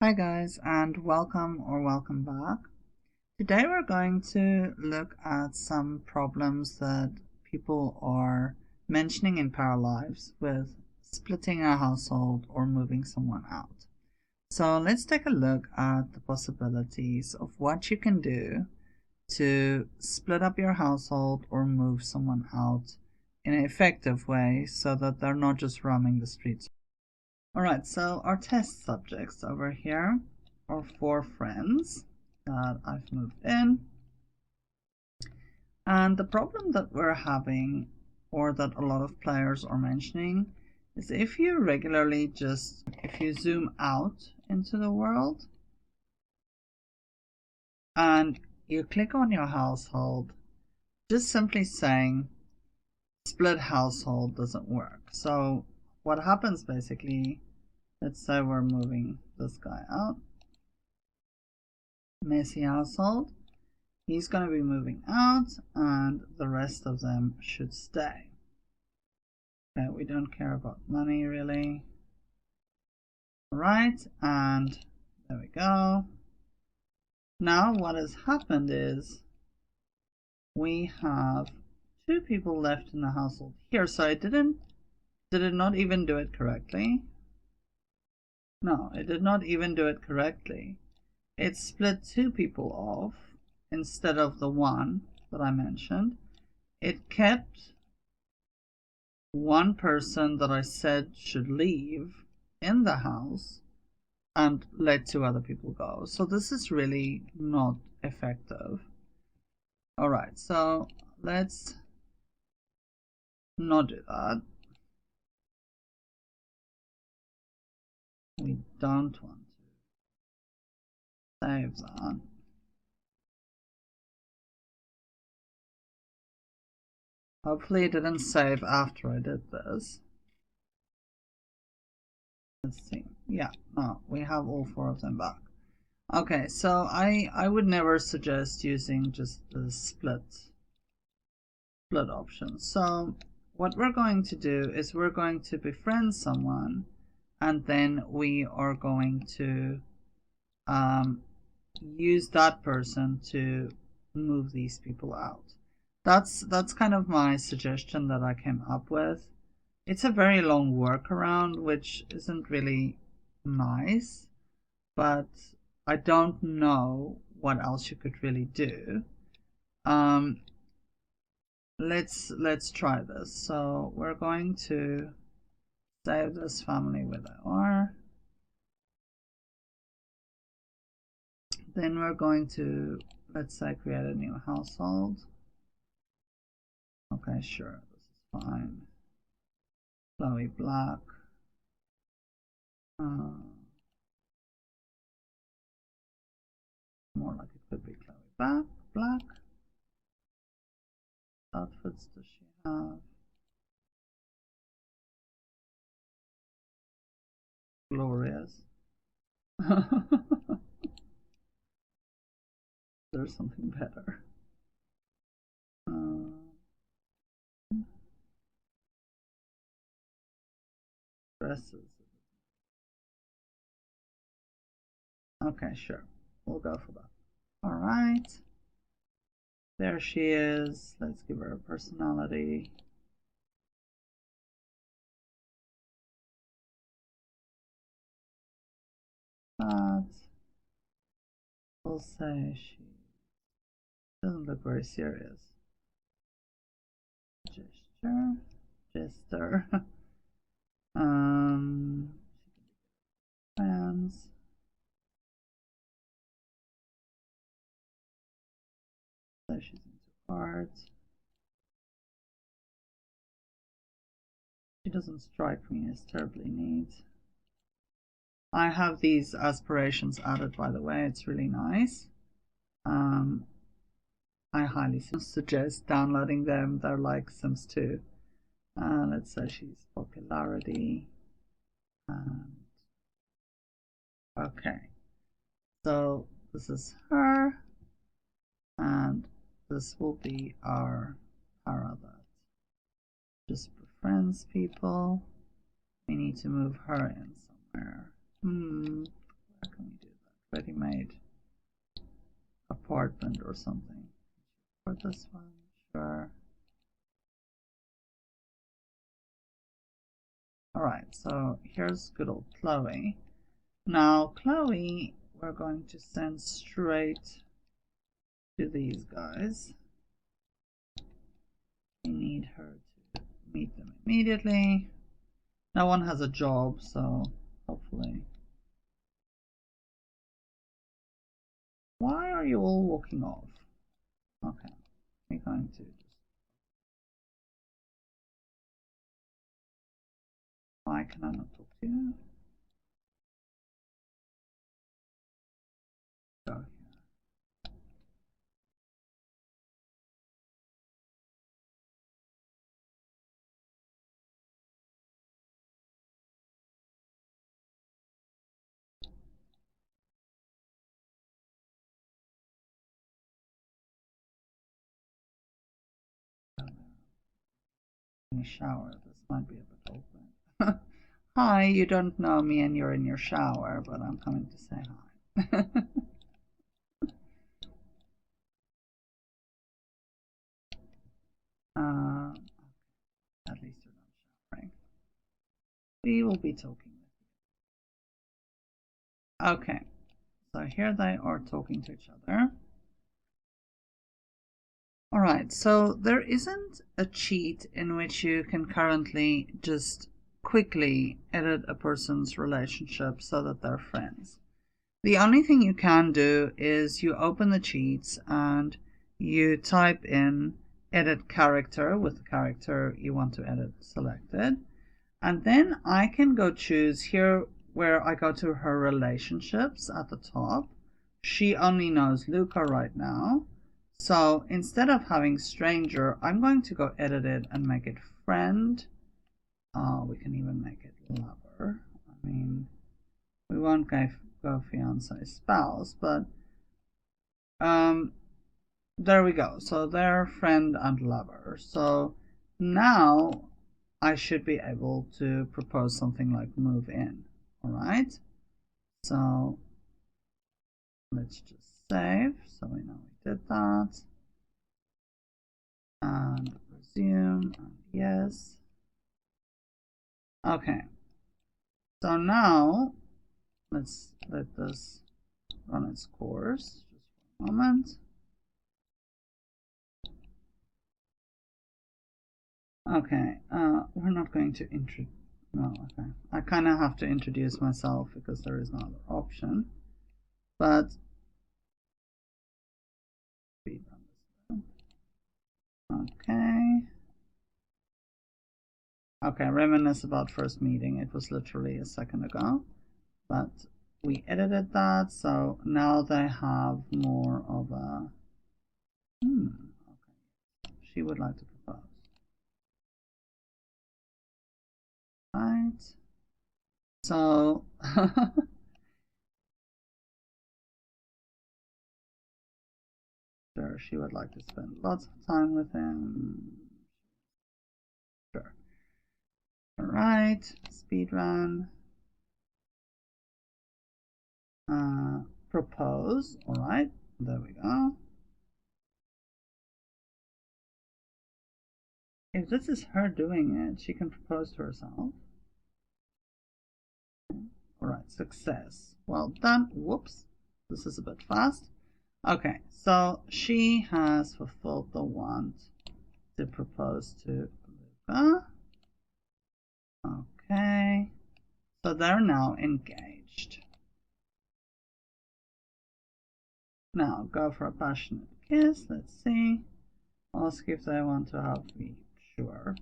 Hi guys, and welcome back. Today we're going to look at some problems that people are mentioning in Pralives with splitting a household or moving someone out. So let's take a look at the possibilities of what you can do to split up your household or move someone out in an effective way so that they're not just roaming the streets. Alright, so our test subjects over here are 4 friends that I've moved in. And the problem that we're having, or that a lot of players are mentioning, is if you zoom out into the world and you click on your household, just simply saying split household doesn't work. So what happens basically, let's say we're moving this guy out, messy household, he's going to be moving out and the rest of them should stay. Okay, we don't care about money really. Right, and there we go. Now what has happened is we have 2 people left in the household here. So did it not even do it correctly? No, it did not even do it correctly. It split 2 people off instead of the 1 that I mentioned. It kept 1 person that I said should leave in the house and let 2 other people go. So this is really not effective. Alright, so let's not do that. We don't want to save that. Hopefully it didn't save after I did this. Let's see. Yeah, no, we have all 4 of them back. Okay, so I would never suggest using just the split option. So what we're going to do is we're going to befriend someone, and then we are going to use that person to move these people out. That's kind of my suggestion that I came up with. It's a very long workaround, which isn't really nice, but I don't know what else you could really do. Let's try this. So we're going to save this family with R. Then we're going to, let's say, create a new household. Okay, sure, this is fine. Chloe Black. More like it could be Chloe Black. Outfits does she have? Glorious. There's something better. Dresses. Okay, sure. We'll go for that. Alright. There she is. Let's give her a personality. But we'll say she doesn't look very serious. Jester. Friends. So she's into art. She doesn't strike me as terribly neat. I have these aspirations added, by the way. It's really nice. I highly suggest downloading them. They're like Sims 2. Let's say she's popularity. Okay. So this is her. And this will be our para that just befriends people. We need to move her in somewhere. Where can we apartment or something. For this one, sure. Alright, so here's good old Chloe. Now, Chloe, we're going to send straight to these guys. We need her to meet them immediately. No one has a job, so hopefully. Why are you all walking off? Okay, we're going to just. Why can I not talk to you? Go here. In the shower. This might be a bit open. Hi, you don't know me and you're in your shower, but I'm coming to say hi. At least you're not showering. We will be talking with you. Okay, so here they are talking to each other. Alright, so there isn't a cheat in which you can currently just quickly edit a person's relationship so that they're friends. The only thing you can do is you open the cheats and you type in edit character with the character you want to edit selected. And then I can go choose here where I go to her relationships at the top. She only knows Luca right now. So instead of having stranger, I'm going to go edit it and make it friend. We can even make it lover. I mean, we won't go fiance spouse, but there we go. So they're friend and lover. So now I should be able to propose something like move in. All right. So let's just save. So we know we did that. And resume and yes. Okay. So now let's let this run its course. Just for a moment. Okay, we're not going to no, okay. I kind of have to introduce myself because there is no other option. But okay. Okay, reminisce about first meeting. It was literally a second ago. But we edited that, so now they have more of a okay. She would like to propose. Right. So sure, she would like to spend lots of time with him. Sure. Alright, speed run. Propose. Alright, there we go. If this is her doing it, she can propose to herself. Alright, success. Well done. Whoops, this is a bit fast. Okay, so she has fulfilled the want to propose to Luca. Okay, so they're now engaged. Now go for a passionate kiss. Let's see. Ask if they want to have me. Sure.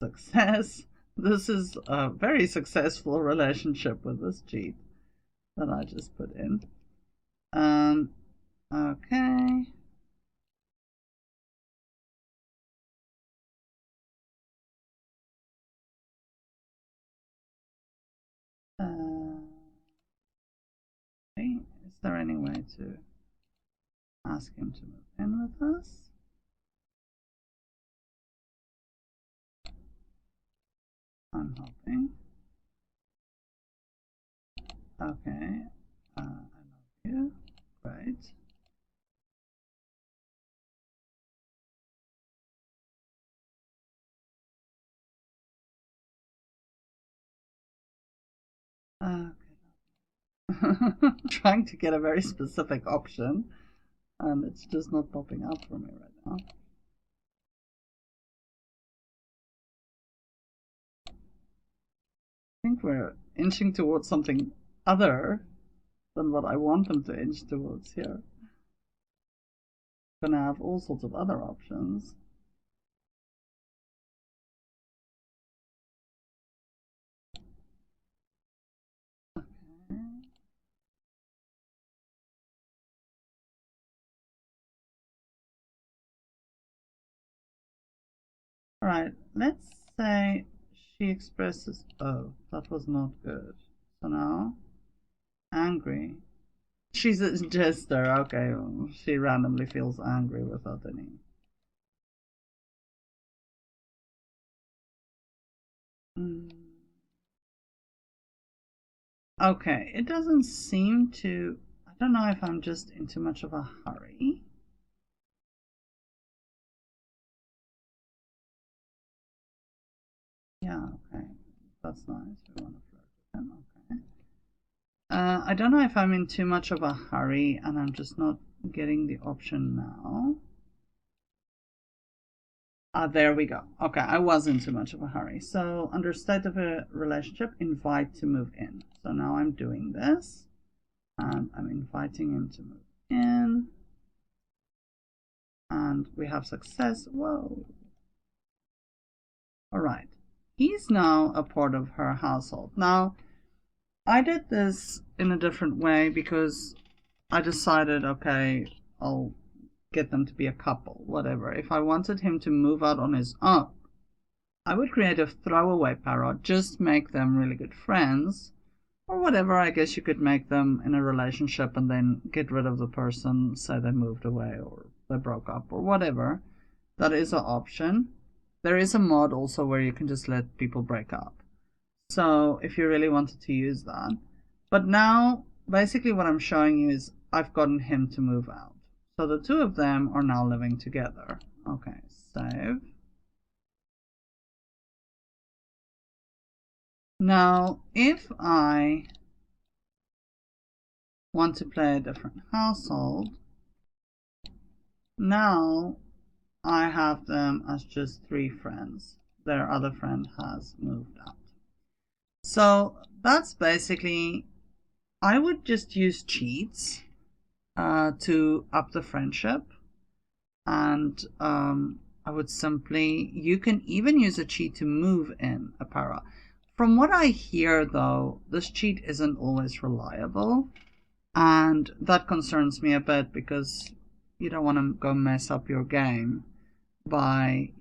Success. This is a very successful relationship with this cheat that I just put in. Okay. Okay. Is there any way to ask him to move in with us? I'm hoping. Okay. I love you. Great. right. Okay. Trying to get a very specific option, and it's just not popping up for me right now. I think we're inching towards something other than what I want them to inch towards here. Gonna have all sorts of other options. Okay. All right, let's say she expresses, oh, that was not good. So now, angry. She's a jester, okay, she randomly feels angry without any. Okay, it doesn't seem to, I don't know if I'm just in too much of a hurry. Yeah, okay, that's nice, we want to flirt with him, okay. I don't know if I'm in too much of a hurry and I'm just not getting the option now. There we go. Okay, I was in too much of a hurry. So under state of a relationship, invite to move in. So now I'm doing this and I'm inviting him to move in. And we have success. Whoa. All right. He's now a part of her household. Now, I did this in a different way because I decided, okay, I'll get them to be a couple, whatever. If I wanted him to move out on his own, I would create a throwaway parrot, just make them really good friends, or whatever. I guess you could make them in a relationship and then get rid of the person, say they moved away or they broke up or whatever. That is an option. There is a mod also where you can just let people break up. So if you really wanted to use that. But now, basically what I'm showing you is I've gotten him to move out. So the two of them are now living together. Okay, save. Now, if I want to play a different household, now I have them as just 3 friends. Their other friend has moved out. So that's basically, I would just use cheats to up the friendship. And I would simply, you can even use a cheat to move in a para. From what I hear though, this cheat isn't always reliable. And that concerns me a bit because you don't want to go mess up your game by,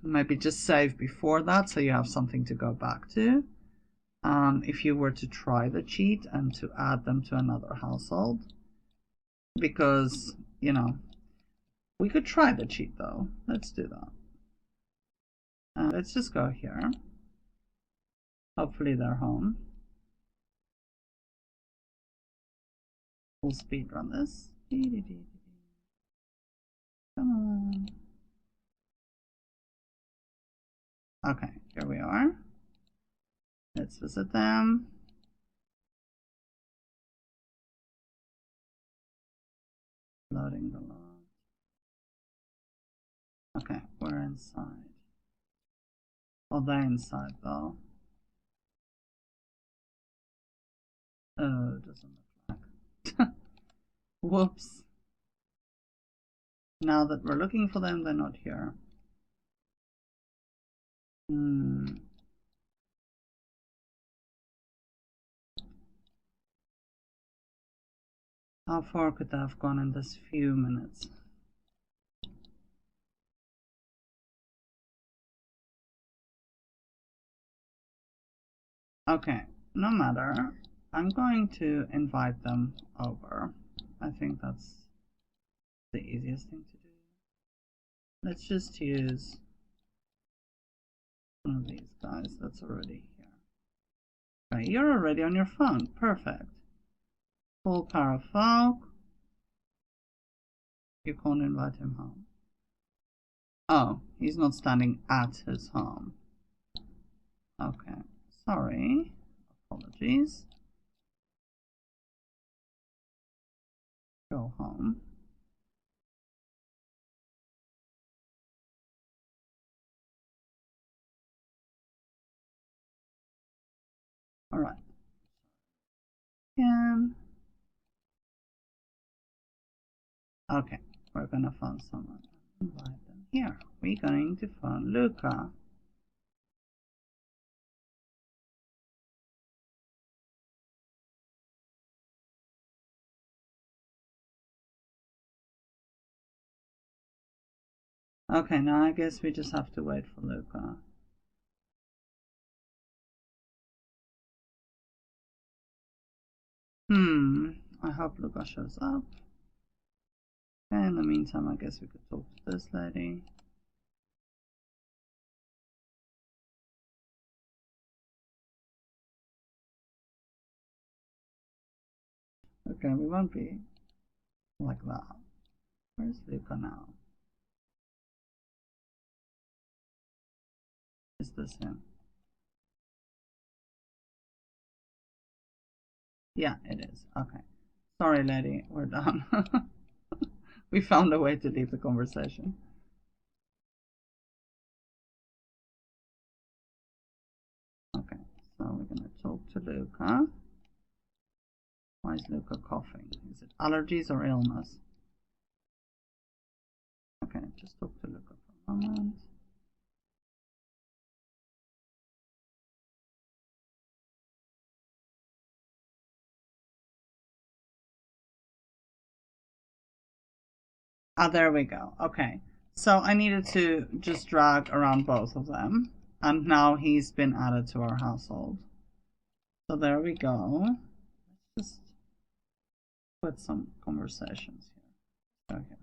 maybe just save before that so you have something to go back to. If you were to try the cheat and to add them to another household. Because, we could try the cheat though. Let's do that. Let's just go here. Hopefully they're home. We'll speed run this. Come on. Okay, here we are. Let's visit them. Loading the log. Okay, we're inside. Oh, they're inside though. Oh, it doesn't look like. Whoops. Now that we're looking for them, they're not here. How far could they have gone in this few minutes? Okay, no matter. I'm going to invite them over. I think that's the easiest thing to do. Let's just use one of these guys that's already here. Okay, you're already on your phone. Perfect. Full power folk. You can't invite him home. Oh, he's not standing at his home. Okay, sorry. Apologies. Go home. Alright. Again. Okay, we're gonna find someone. Invite them here. We're going to find Luca. Okay, now I guess we just have to wait for Luca. I hope Luca shows up. Okay, in the meantime, I guess we could talk to this lady. Okay, we won't be like that. Where's Luca now? Is this him? Yeah, it is. Okay. Sorry, lady, we're done. We found a way to leave the conversation. Okay, so we're gonna talk to Luca. Why is Luca coughing? Is it allergies or illness? Okay, just talk to Luca for a moment. Ah, there we go. Okay, so I needed to just drag around both of them, and now he's been added to our household. So there we go. Let's just put some conversations here. Okay.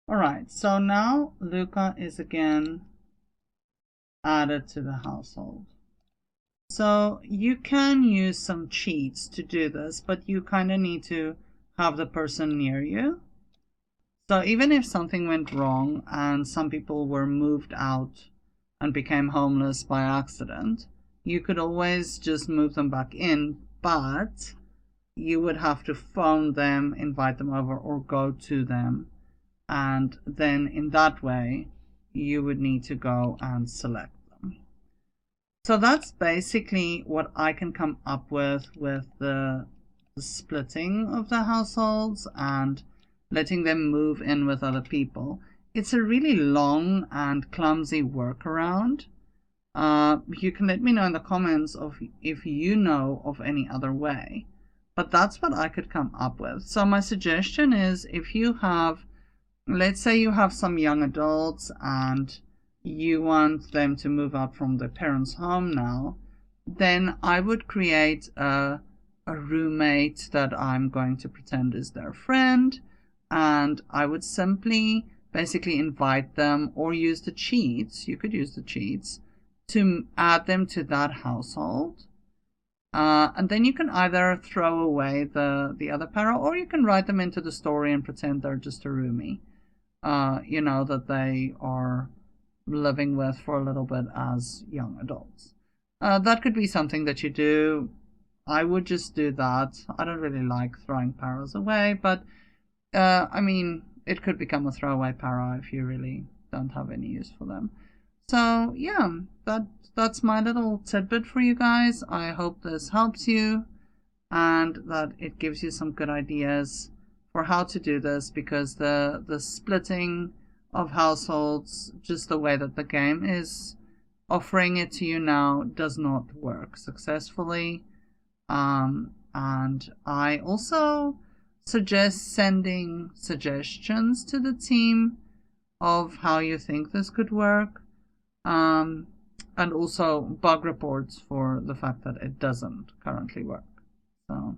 Alright, so now Luca is again added to the household. So you can use some cheats to do this, but you kind of need to have the person near you. So even if something went wrong and some people were moved out and became homeless by accident, you could always just move them back in, but you would have to phone them, invite them over, or go to them. And then in that way, you would need to go and select them. So that's basically what I can come up with the splitting of the households and letting them move in with other people. It's a really long and clumsy workaround. You can let me know in the comments if you know of any other way. But that's what I could come up with. So my suggestion is, if you have, let's say you have some young adults and you want them to move out from their parents' home now, then I would create a roommate that I'm going to pretend is their friend, and I would simply basically invite them, or use the cheats, you could use the cheats, to add them to that household. And then you can either throw away the other para, or you can write them into the story and pretend they're just a roomie. You know, that they are living with for a little bit as young adults. That could be something that you do. I would just do that. I don't really like throwing paras away, but I mean, it could become a throwaway para if you really don't have any use for them. So yeah, that's my little tidbit for you guys. I hope this helps you and that it gives you some good ideas for how to do this, because the splitting of households, just the way that the game is offering it to you now, does not work successfully. And I also suggest sending suggestions to the team of how you think this could work, and also bug reports for the fact that it doesn't currently work. So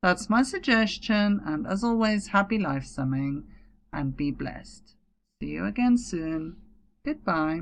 that's my suggestion, and as always, happy life simming and be blessed. See you again soon. Goodbye.